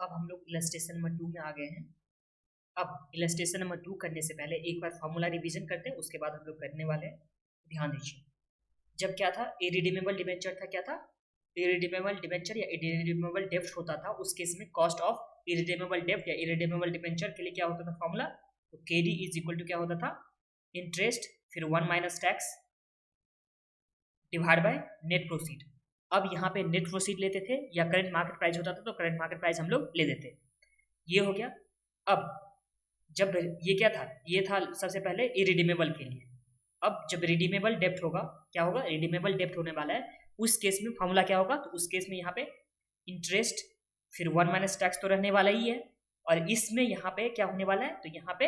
अब हम लोग इलस्ट्रेशन नंबर 2 में आ गए हैं। अब इलस्ट्रेशन नंबर 2 करने से पहले एक बार फॉर्मूला रिवीजन करते हैं, उसके बाद हम लोग करने वाले हैं। ध्यान दीजिए, जब क्या था, इरिडीमेबल डिबेंचर था, क्या था, इरिडीमेबल डिबेंचर या इरिडीमेबल डेब्ट होता था, उस केस में कॉस्ट ऑफ इरिडीमेबल डेब्ट या इरिडीमेबल डिबेंचर के लिए क्या होता था फॉर्मूला, तो केडी इज इक्वल टू क्या होता था, इंटरेस्ट फिर 1 minus tax divide by net proceed. अब यहाँ पे नेट प्रोसीड लेते थे या करंट मार्केट प्राइस होता था तो करंट मार्केट प्राइस हम लोग ले देते, ये हो गया। अब जब ये क्या था, ये था सबसे पहले इरिडीमेबल के लिए। अब जब रिडीमेबल डेप्ट होगा, क्या होगा, रिडीमेबल डेप्ट होने वाला है, उस केस में फॉर्मूला क्या होगा, तो उस केस में यहाँ पे इंटरेस्ट फिर 1 माइनस टैक्स तो रहने वाला ही है, और इसमें यहाँ पे क्या होने वाला है, तो यहाँ पे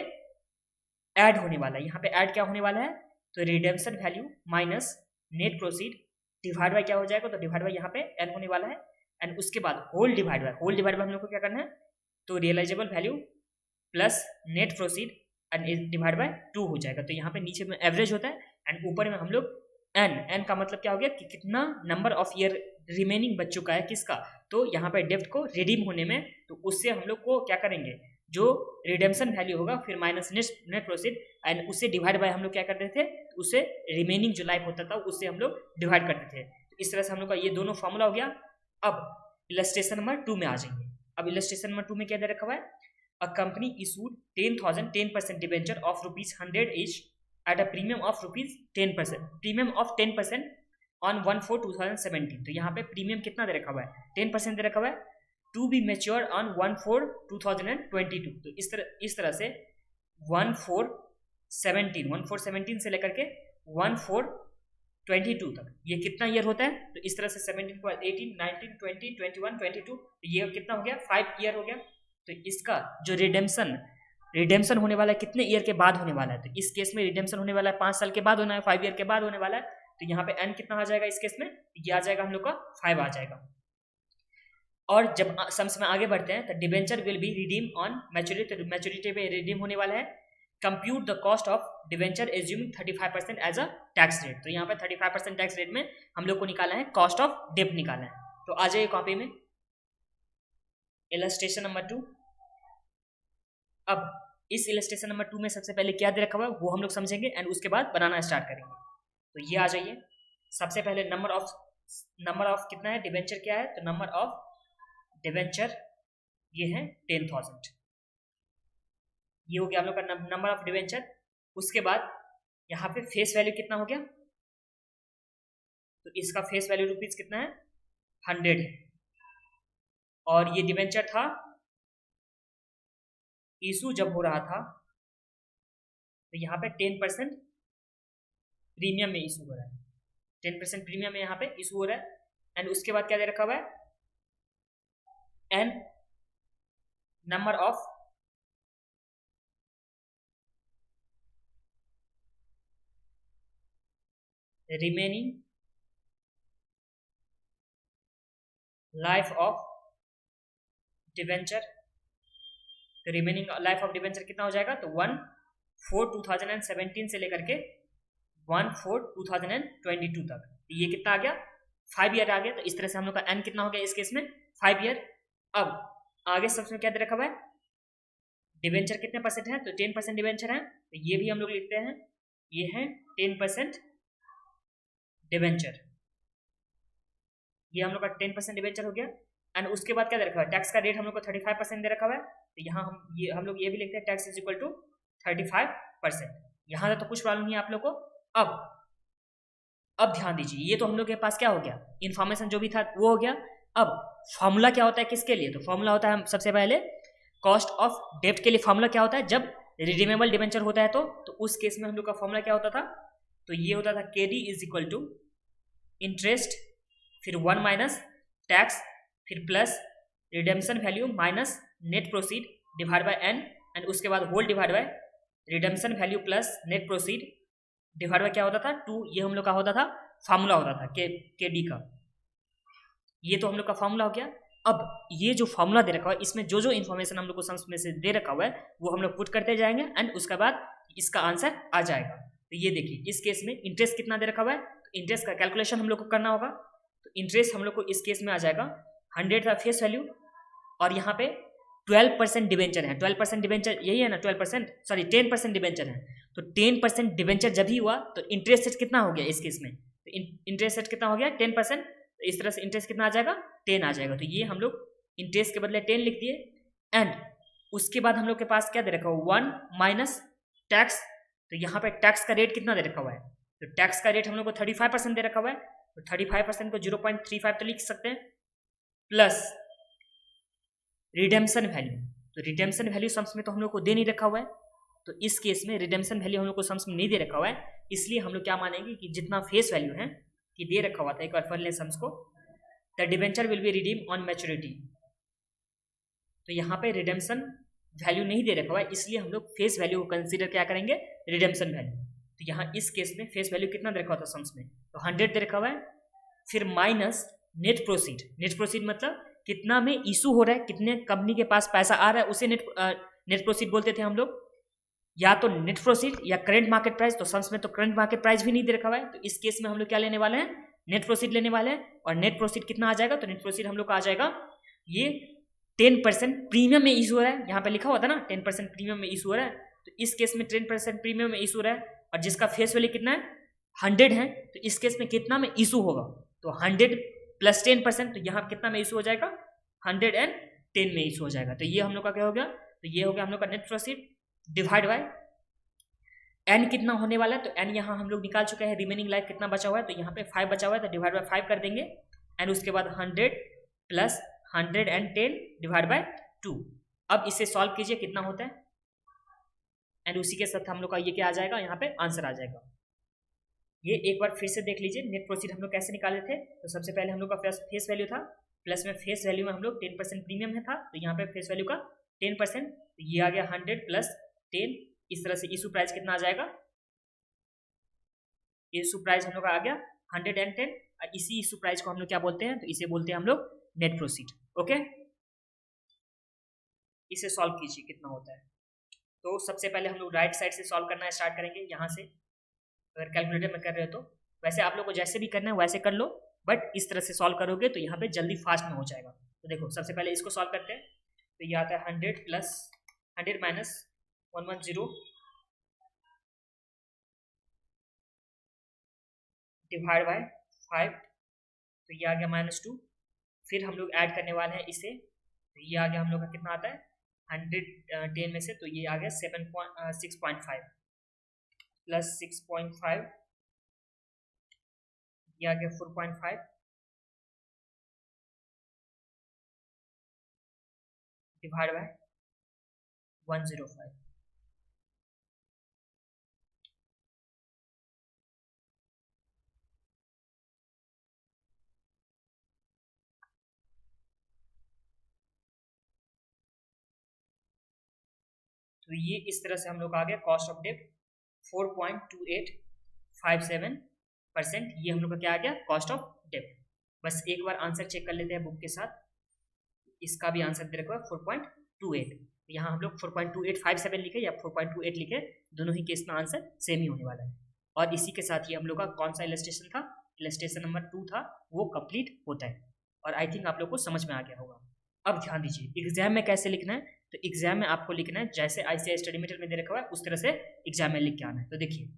ऐड होने वाला है। यहाँ पे ऐड क्या होने वाला है, तो redemption value minus net proceed divide by क्या हो जाएगा, तो डिवाइड बाय यहाँ पे एन होने वाला है, एंड उसके बाद होल डिवाइड बाय हम लोग को क्या करना है, तो realisable value plus net proceed and divide by 2 हो जाएगा। तो यहाँ पे नीचे में एवरेज होता है एंड ऊपर में हम लोग एन का मतलब क्या हो गया कि कितना नंबर ऑफ ईयर रिमेनिंग बच चुका है किसका, तो यहाँ पे डेप्ट को रिडीम होने में, तो उससे हम लोग को क्या करेंगे, जो रिडेम्पशन वैल्यू होगा फिर माइनस नेट प्रोसीड एंड उससे डिवाइड बाय हम लोग क्या करते थे, उससे रिमेनिंग जो लाइफ होता था उससे हम लोग डिवाइड करते थे। तो इस तरह से हम लोग का ये दोनों फॉर्मूला हो गया। अब इलस्ट्रेशन नंबर 2 में आ जाएंगे। अब इलस्ट्रेशन नंबर 2 में क्या दे रखा हुआ है, a company issued 10% debenture of rupees 100 each at a premium of rupees 10% on 1/4/2017। तो यहाँ पे प्रीमियम कितना दे रखा हुआ है, 10% दे रखा हुआ है, टू बी मेच्योर ऑन 1/4/2022। तो इस तरह से 1/4/17 से लेकर के 1/4/22 तक ये कितना ईयर होता है, तो इस तरह से 17 के बाद 18, 19, 20, 21, 22, ये कितना हो गया, 5 ईयर हो गया। तो इसका जो रिडेम्पशन होने वाला है कितने ईयर के बाद होने वाला है, तो इस केस में रिडेम्पशन होने वाला है 5 साल के बाद होना है, 5 ईयर के बाद होने वाला है। तो यहाँ पे एन कितना आ जाएगा इस केस में, ये आ जाएगा हम लोग का 5 आ जाएगा। और जब सम्स में आगे बढ़ते हैं तो debenture will be redeem on maturity पे रिडीम होने वाला है। Compute the cost of debenture assuming 35% as a tax rate. तो यहाँ पे 35% टैक्स रेट में हम लोग को निकाला है, कॉस्ट ऑफ डेब्ट निकाला है। तो आ जाइए कॉपी में इलस्ट्रेशन नंबर 2। अब इस इलस्ट्रेशन नंबर 2 में सबसे पहले क्या दे रखा हुआ है वो हम लोग समझेंगे एंड उसके बाद बनाना स्टार्ट करेंगे। तो ये आ जाइए, सबसे पहले नंबर ऑफ कितना है, डिबेंचर क्या है, तो नंबर ऑफ डिबेंचर ये है 10,000, ये हो गया हम लोग का नंबर ऑफ डिबेंचर। उसके बाद यहाँ पे फेस वैल्यू कितना हो गया, तो इसका फेस वैल्यू रुपीज कितना है, 100 है, और ये डिबेंचर था इशू जब हो रहा था, तो यहाँ पे 10% प्रीमियम में इशू हो रहा है, 10% प्रीमियम में यहाँ पे इशू हो रहा है। एंड उसके बाद क्या दे रखा हुआ है, N number of remaining life of debenture. तो रिमेनिंग लाइफ ऑफ डिबेंचर कितना हो जाएगा, तो 1/4/2017 से लेकर के 1/4/2022 तक। तो ये कितना आ गया, 5 ईयर आ गया। तो इस तरह से हम लोग का एन कितना हो गया इस केस में, 5 ईयर। अब आगे सबसे क्या दे रखा हुआ है, डिबेंचर कितने परसेंट है, तो 10% डिबेंचर है, तो ये भी हम लोग लिखते हैं, ये है 10% डिबेंचर, ये हम लोग का 10% डिबेंचर हो गया। एंड उसके बाद क्या दे रखा है, टैक्स का रेट हम लोग को 35% दे रखा हुआ है, तो यहाँ हम लोग ये भी लिखते हैं, टैक्स इज इक्वल टू 35%। यहाँ तक तो कुछ प्रॉब्लम नहीं है आप लोग को। अब ध्यान दीजिए, ये तो हम लोग के पास क्या हो गया, इन्फॉर्मेशन जो भी था वो हो गया। अब फॉर्मूला क्या होता है किसके लिए, तो फॉर्मूला होता है सबसे पहले कॉस्ट ऑफ डेब्ट के लिए। फॉर्मूला क्या होता है, जब रिडीमेबल डिबेंचर होता है तो उस केस में हम लोग का फॉर्मूला क्या होता था, तो ये होता था KD is equal to interest फिर 1 माइनस टैक्स फिर plus redemption value minus net proceed divide by N, and उसके बाद whole divide by redemption value plus net proceed divide by क्या होता था 2। ये हम लोग का होता था फार्मूला होता था के डी का, ये तो हम लोग का फार्मूला हो गया। अब ये जो फार्मूला दे रखा हुआ है इसमें जो इन्फॉर्मेशन हम लोग को सम्स में से दे रखा हुआ है वो हम लोग पुट करते जाएंगे एंड उसके बाद इसका आंसर आ जाएगा। तो ये देखिए, इस केस में इंटरेस्ट कितना दे रखा हुआ है, तो इंटरेस्ट का कैलकुलेशन हम लोग को करना होगा। तो इंटरेस्ट हम लोग को इस केस में आ जाएगा 100 था फेस वैल्यू, और यहाँ पे 12% डिवेंचर है। 12% डिवेंचर यही है ना, 12%, सॉरी 10% डिवेंचर है। तो 10% डिवेंचर जब ही हुआ तो इंटरेस्ट रेट कितना हो गया इस केस में, तो इंटरेस्ट रेट कितना हो गया 10%। तो इस तरह से इंटरेस्ट कितना आ जाएगा 10 आ जाएगा। तो ये हम लोग इंटरेस्ट के बदले 10 लिख दिए। एंड उसके बाद हम लोग के पास क्या दे रखा हुआ 1 माइनस टैक्स। तो यहाँ पे टैक्स का रेट कितना दे रखा हुआ है, तो टैक्स का रेट हम लोग को 35% दे रखा हुआ है। तो 35% को 0.35 तो लिख सकते हैं, प्लस रिडेम्पशन वैल्यू। तो रिडेम्पशन वैल्यू सम्स में तो हम लोग को दे नहीं रखा हुआ है, तो इस केस में रिडेम्पशन वैल्यू हम लोग को सम्स में नहीं दे रखा हुआ है, इसलिए हम लोग क्या मानेंगे कि जितना फेस वैल्यू है कि दे रखा हुआ था, एक बार पढ़ लें सम्स को, the debenture will be redeem on maturity. तो यहाँ पे रिडेम्पशन वैल्यू नहीं दे रखा हुआ है, इसलिए हम लोग फेस वैल्यू को कंसीडर क्या करेंगे, रिडेम्पशन वैल्यू। तो यहाँ इस केस में फेस वैल्यू कितना दे रखा हुआ था सम्स में, तो 100 दे रखा हुआ है। फिर minus net proceed. Net proceed मतलब कितना में इशू हो रहा है, कितने कंपनी के पास पैसा आ रहा है, उसे नेट प्रोसीड बोलते थे हम लोग, या तो नेट प्रोसीड या करंट मार्केट प्राइस। तो सम्स में तो करंट मार्केट प्राइस भी नहीं दे रखा हुआ है, तो इस केस में हम लोग क्या लेने वाले हैं, नेट प्रोसीड लेने वाले हैं। और नेट प्रोसीड कितना आ जाएगा, तो नेट प्रोसीड हम लोग का आ जाएगा ये 10% प्रीमियम में इशू हो रहा है, यहाँ पे लिखा हुआ था ना 10% प्रीमियम में इशू हो रहा है। तो इस केस में 10% प्रीमियम में इशू हो रहा है, और जिसका फेस वैल्यू कितना है 100 है, तो इस केस में कितना में इशू होगा, तो 100 प्लस 10%, तो यहाँ कितना में इशू हो जाएगा 110 में इशू हो जाएगा। तो ये हम लोग का क्या हो गया, तो ये हो गया हम लोग का net proceed divide by N कितना होने वाला है। तो एन यहाँ हम लोग निकाल चुके हैं, रिमेनिंग लाइफ कितना बचा हुआ है, तो यहाँ पे 5 बचा हुआ है, तो डिवाइड बाय 5 कर देंगे। एंड उसके बाद 100 प्लस 110 डिवाइड बाय 2। अब इसे सॉल्व कीजिए कितना होता है, एंड उसी के साथ हम लोग का ये क्या आ जाएगा, यहाँ पे आंसर आ जाएगा। ये एक बार फिर से देख लीजिए नेट प्रोसीड हम लोग कैसे निकाले थे। तो सबसे पहले हम लोग का फेस वैल्यू था, प्लस में फेस वैल्यू में हम लोग 10% प्रीमियम में था, तो यहाँ पे फेस वैल्यू का 10%, तो ये आ गया 100 प्लस 10। इस तरह से इशू प्राइस कितना आ जाएगा, इशू प्राइस हम लोग का आ गया 110। और इसी इशू प्राइस को हम लोग क्या बोलते हैं, तो इसे बोलते हैं हम लोग नेट प्रोसीड। ओके, इसे सॉल्व कीजिए कितना होता है। तो सबसे पहले हम लोग राइट साइड से सॉल्व करना स्टार्ट करेंगे, यहाँ से अगर कैलकुलेटर में कर रहे हो तो। वैसे आप लोग को जैसे भी करना है वैसे कर लो, बट इस तरह से सॉल्व करोगे तो यहाँ पे जल्दी फास्ट में हो जाएगा। तो देखो सबसे पहले इसको सॉल्व करते हैं। तो ये आता है 100 प्लस 100 माइनस 110 डिवाइड बाय 5, तो ये आ गया -2। फिर हम लोग ऐड करने वाले हैं इसे, तो ये आ गया हम लोग का कितना आता है 110 में से, तो ये आ गया 6.5 प्लस 6.5, ये आ गया 4.5 डिवाइड बाय 105। तो ये इस तरह से हम लोग आ गया कॉस्ट ऑफ डेट 4.2857%। ये हम लोग का क्या आ गया कॉस्ट ऑफ डेट। बस एक बार आंसर चेक कर लेते हैं बुक के साथ। इसका भी आंसर दे रखा है 4.28। यहाँ हम लोग 4.2857 लिखे या 4.28 लिखे, दोनों ही केस में आंसर सेम ही होने वाला है। और इसी के साथ ही हम लोग का कौन सा इलस्ट्रेशन था, इलस्ट्रेशन नंबर 2 था, वो कंप्लीट होता है। और आई थिंक आप लोग को समझ में आ गया होगा। अब ध्यान दीजिए एग्जाम में कैसे लिखना है। तो एग्जाम में आपको लिखना है जैसे आईसीआई स्टडी मटेरियल में दे रखा हुआ है उस तरह से एग्जाम में लिख के आना है। तो देखिए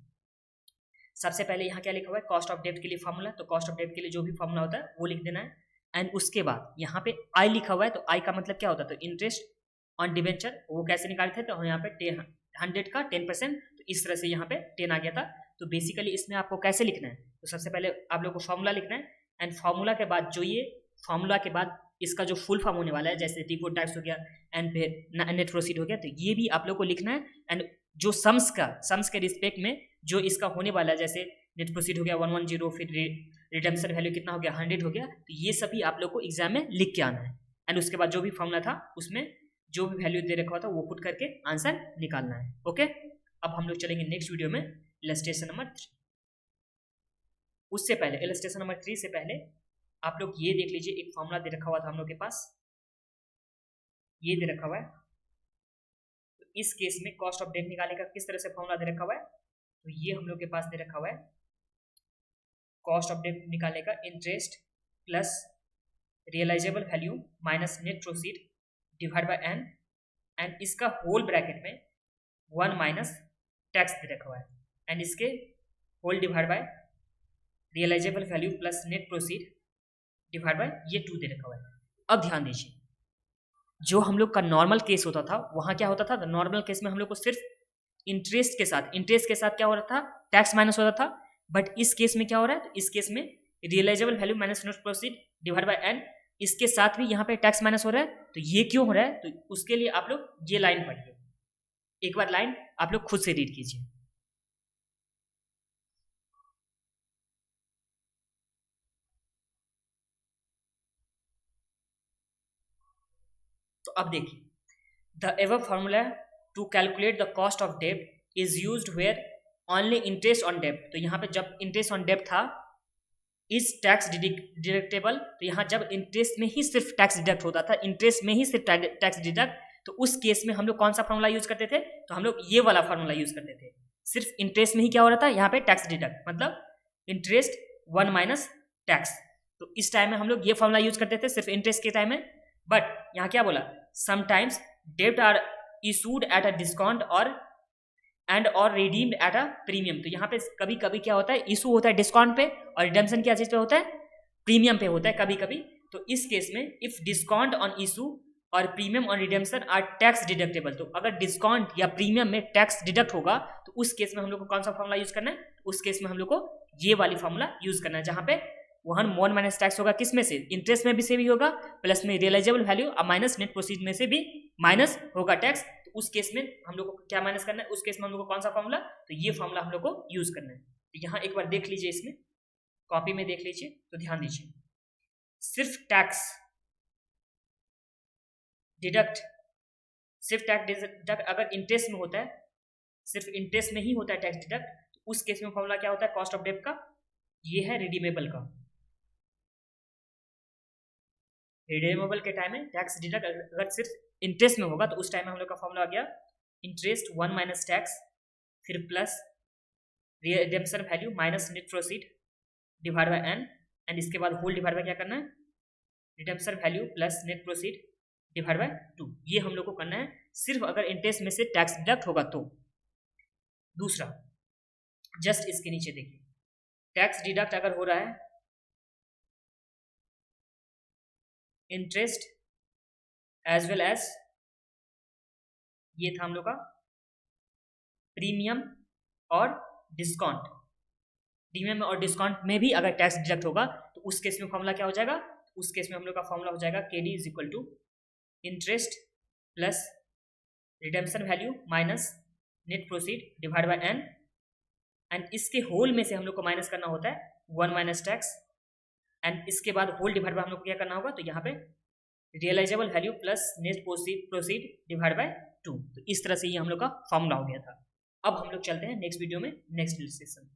सबसे पहले यहाँ क्या लिखा हुआ है, कॉस्ट ऑफ डेब्ट के लिए फॉर्मूला। तो कॉस्ट ऑफ डेब्ट के लिए जो भी फॉर्मूला होता है वो लिख देना है। एंड उसके बाद यहाँ पे आई लिखा हुआ है, तो आई का मतलब क्या होता है, तो इंटरेस्ट ऑन डिवेंचर, वो कैसे निकाले थे, तो यहाँ पे 100 का 10%, तो इस तरह से यहाँ पे 10 आ गया था। तो बेसिकली इसमें आपको कैसे लिखना है, तो सबसे पहले आप लोग को फॉर्मूला लिखना है। एंड फॉर्मूला के बाद जो ये फॉर्मूला के बाद इसका जो फुल फॉर्म होने वाला है, जैसे टी4 टैक्स हो गया एंड फिर नेट प्रोसीड हो गया, तो ये भी आप लोग को लिखना है। एंड जो सम्स के रिस्पेक्ट में जो इसका होने वाला है, जैसे नेट प्रोसीड हो गया 110, फिर रिडेम्पशन वैल्यू कितना हो गया 100 हो गया, तो ये सभी आप लोग को एग्जाम में लिख के आना है। एंड उसके बाद जो भी फॉर्मूला था उसमें जो भी वैल्यू दे रखा हुआ था वो पुट करके आंसर निकालना है। ओके, अब हम लोग चलेंगे नेक्स्ट वीडियो में इलस्ट्रेशन नंबर 3। उससे पहले इलस्ट्रेशन नंबर 3 से पहले आप लोग ये देख लीजिए, एक फॉर्मूला दे रखा हुआ था हम लोग के पास, ये दे रखा हुआ है। तो इस केस में कॉस्ट ऑफ डेट निकालने का किस तरह से फॉर्मूला दे रखा हुआ है, तो ये हम लोग के पास दे रखा हुआ है कॉस्ट ऑफ डेट निकालने का interest plus realisable value minus net proceed divide by N and इसका होल ब्रैकेट में 1 माइनस टैक्स दे रखा हुआ है एंड इसके whole divide by realisable value plus net proceed divide by ये 2 दे रखा हुआ है। अब ध्यान दीजिए, जो हम लोग का नॉर्मल केस होता था वहां क्या होता था, नॉर्मल केस में हम लोग को सिर्फ इंटरेस्ट के साथ क्या हो रहा था, टैक्स माइनस हो रहा था। बट इस केस में क्या हो रहा है, तो इस केस में realisable value minus net proceed divide by N, इसके साथ भी यहाँ पे टैक्स माइनस हो रहा है। तो ये क्यों हो रहा है, तो उसके लिए आप लोग ये लाइन पढ़िए, एक बार लाइन आप लोग खुद से रीड कीजिए। तो अब देखिए, the ever formula to calculate the cost of डेब्ट is used where only interest on डेब्ट। तो यहाँ पे जब इंटरेस्ट ऑन डेब्ट था इज टैक्स डिडक्टेबल, तो यहाँ जब इंटरेस्ट में ही सिर्फ टैक्स डिडक्ट होता था, इंटरेस्ट में ही सिर्फ टैक्स डिडक्ट, तो उस केस में हम लोग कौन सा फॉर्मूला यूज करते थे, तो हम लोग ये वाला फॉर्मूला यूज करते थे। सिर्फ इंटरेस्ट में ही क्या हो रहा था, यहाँ पे टैक्स डिडक्ट, मतलब इंटरेस्ट 1 माइनस टैक्स। तो इस टाइम में हम लोग ये फॉर्मूला यूज करते थे सिर्फ इंटरेस्ट के टाइम में। बट यहाँ क्या बोला, समटाइम्स डेब्ट are issued at a discount और रिडीम्ड एट अ प्रीमियम। तो यहाँ पे कभी कभी क्या होता है, इशू होता है डिस्काउंट पे और रिडेम्पशन क्या चीज पे होता है, प्रीमियम पे होता है कभी कभी। तो इस केस में इफ डिस्काउंट ऑन इशू और premium on redemption are tax deductible, तो अगर डिस्काउंट या प्रीमियम में टैक्स डिडक्ट होगा तो उस केस में हम लोग को कौन सा फॉर्मूला यूज करना है, उस केस में हम लोग को ये वाली फॉर्मूला यूज करना है, जहां पे 1 माइनस टैक्स होगा, किस में से, इंटरेस्ट में भी से भी होगा, प्लस में रियलाइजेबल वैल्यू और माइनस नेट प्रोसीड में से भी माइनस होगा टैक्स। तो उस केस में हम लोग को क्या माइनस करना है, उस केस में हम लोग को कौन सा फॉर्मूला, तो ये फॉर्मूला हम लोग को यूज करना है। तो यहाँ एक बार देख लीजिए, इसमें कॉपी में देख लीजिए, तो ध्यान दीजिए, सिर्फ टैक्स डिडक्ट अगर इंटरेस्ट में होता है, सिर्फ इंटरेस्ट में ही होता है टैक्स डिडक्ट, तो उस केस में फॉर्मूला क्या होता है कॉस्ट ऑफ डेब्ट का, ये है रिडीमेबल का। रिडीमेबल के टाइम में टैक्स डिडक्ट अगर सिर्फ इंटरेस्ट में होगा तो उस टाइम में हम लोग का फॉर्मूला आ गया इंटरेस्ट 1 माइनस टैक्स, फिर plus redemption value minus net proceed divide by N, and इसके बाद होल डिवाइड बाय क्या करना है, redemption value plus net proceed divide by 2। ये हम लोग को करना है सिर्फ अगर इंटरेस्ट में से टैक्स डिडक्ट होगा तो। दूसरा, जस्ट इसके नीचे देखिए, टैक्स डिडक्ट अगर हो रहा है इंटरेस्ट एज वेल एज, ये था हम लोग का प्रीमियम और डिस्काउंट, प्रीमियम और डिस्काउंट में भी अगर टैक्स डिडक्ट होगा तो उस केस में फॉर्मूला क्या हो जाएगा, उस केस में हम लोग का फॉर्मूला हो जाएगा KD is equal to interest plus redemption value minus net proceed divide by N, and इसके होल में से हम लोग को माइनस करना होता है 1 माइनस टैक्स, एंड इसके बाद होल डिवाइड बाय हम लोग को क्या करना होगा, तो यहाँ पे realisable value plus net proceed divide by 2। तो इस तरह से ये हम लोग का फॉर्मूला हो गया था। अब हम लोग चलते हैं नेक्स्ट वीडियो में नेक्स्ट इलस्ट्रेशन।